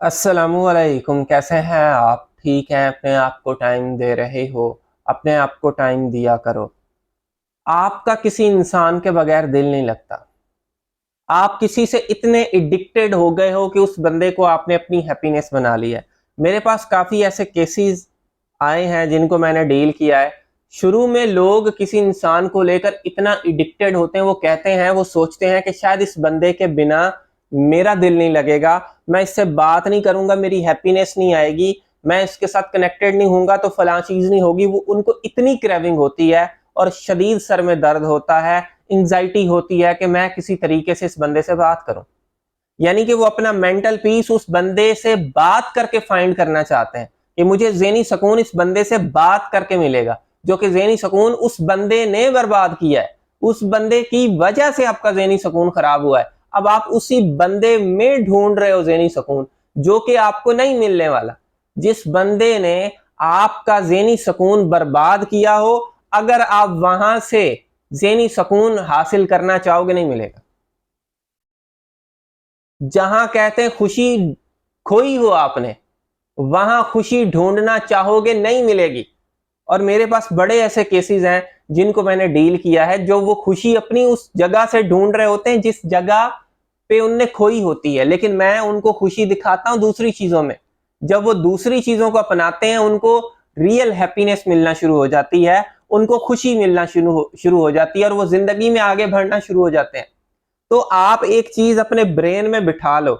अस्सलामुअलैकुम। कैसे हैं आप? ठीक हैं? अपने आप को टाइम दे रहे हो? अपने आप को टाइम दिया करो। आपका किसी इंसान के बगैर दिल नहीं लगता। आप किसी से इतने एडिक्टेड हो गए हो कि उस बंदे को आपने अपनी हैप्पीनेस बना लिया है। मेरे पास काफ़ी ऐसे केसेस आए हैं जिनको मैंने डील किया है। शुरू में लोग किसी इंसान को लेकर इतना एडिक्टेड होते हैं, वो कहते हैं, वो सोचते हैं कि शायद इस बंदे के बिना मेरा दिल नहीं लगेगा, मैं इससे बात नहीं करूंगा, मेरी हैप्पीनेस नहीं आएगी, मैं इसके साथ कनेक्टेड नहीं होऊंगा तो फलां चीज़ नहीं होगी। वो उनको इतनी क्रेविंग होती है और शदीद सर में दर्द होता है, एंग्जाइटी होती है कि मैं किसी तरीके से इस बंदे से बात करूं। यानी कि वो अपना मेंटल पीस उस बंदे से बात करके फाइंड करना चाहते हैं कि मुझे ज़हनी सुकून इस बंदे से बात करके मिलेगा, जो कि ज़हनी सुकून उस बंदे ने बर्बाद किया है। उस बंदे की वजह से आपका ज़हनी सुकून खराब हुआ है। अब आप उसी बंदे में ढूंढ रहे हो ज़हनी सुकून, जो कि आपको नहीं मिलने वाला। जिस बंदे ने आपका ज़हनी सुकून बर्बाद किया हो, अगर आप वहां से ज़हनी सुकून हासिल करना चाहोगे, नहीं मिलेगा। जहां कहते हैं खुशी खोई हो आपने, वहां खुशी ढूंढना चाहोगे, नहीं मिलेगी। और मेरे पास बड़े ऐसे केसेस हैं जिनको मैंने डील किया है, जो वो खुशी अपनी उस जगह से ढूंढ रहे होते हैं जिस जगह पे उनने खोई होती है, लेकिन मैं उनको खुशी दिखाता हूं दूसरी चीजों में। जब वो दूसरी चीजों को अपनाते हैं, उनको रियल हैप्पीनेस मिलना शुरू हो जाती है, उनको खुशी मिलना शुरू हो जाती है और वो जिंदगी में आगे बढ़ना शुरू हो जाते हैं। तो आप एक चीज अपने ब्रेन में बिठा लो,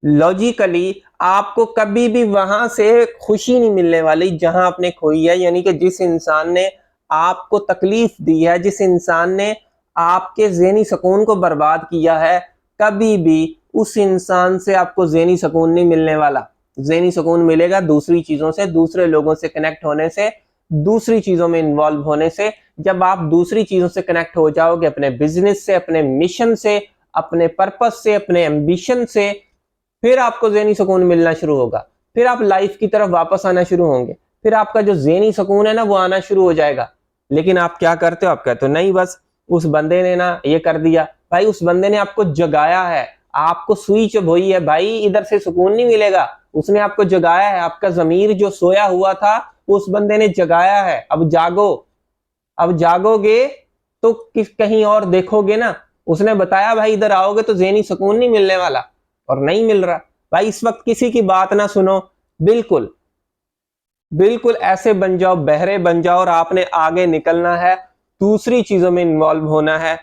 लॉजिकली आपको कभी भी वहां से खुशी नहीं मिलने वाली जहां आपने खोई है। यानी कि जिस इंसान ने आपको तकलीफ दी है, जिस इंसान ने आपके ज़हनी सुकून को बर्बाद किया है, कभी भी उस इंसान से आपको ज़हनी सुकून नहीं मिलने वाला। ज़हनी सुकून मिलेगा दूसरी चीज़ों से, दूसरे लोगों से कनेक्ट होने से, दूसरी चीज़ों में इन्वॉल्व होने से। जब आप दूसरी चीज़ों से कनेक्ट हो जाओगे, अपने बिजनेस से, अपने मिशन से, अपने पर्पस से, अपने एम्बिशन से, फिर आपको ज़हनी सुकून मिलना शुरू होगा। फिर आप लाइफ की तरफ वापस आना शुरू होंगे। फिर आपका जो ज़हनी सुकून है ना, वो आना शुरू हो जाएगा। लेकिन आप क्या करते हो? आप कहते हो नहीं, बस उस बंदे ने ना ये कर दिया। भाई, उस बंदे ने आपको जगाया है, आपको सुई चुभोई है, भाई इधर से सुकून नहीं मिलेगा। उसने आपको जगाया है, आपका ज़मीर जो सोया हुआ था उस बंदे ने जगाया है। अब जागो। अब जागोगे तो किस कहीं और देखोगे ना। उसने बताया भाई इधर आओगे तो ज़हनी सुकून नहीं मिलने वाला, और नहीं मिल रहा। भाई इस वक्त किसी की बात ना सुनो। बिल्कुल बिल्कुल ऐसे बन जाओ, बहरे बन जाओ, और आपने आगे निकलना है, दूसरी चीजों में इन्वॉल्व होना है।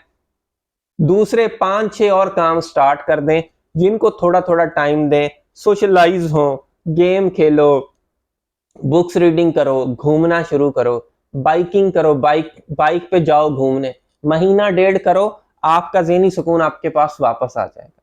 दूसरे 5-6 और काम स्टार्ट कर दें, जिनको थोड़ा थोड़ा टाइम दें। सोशलाइज हो, गेम खेलो, बुक्स रीडिंग करो, घूमना शुरू करो, बाइकिंग करो, बाइक बाइक पे जाओ घूमने। महीना डेढ़ करो, आपका ज़हनी सुकून आपके पास वापस आ जाएगा।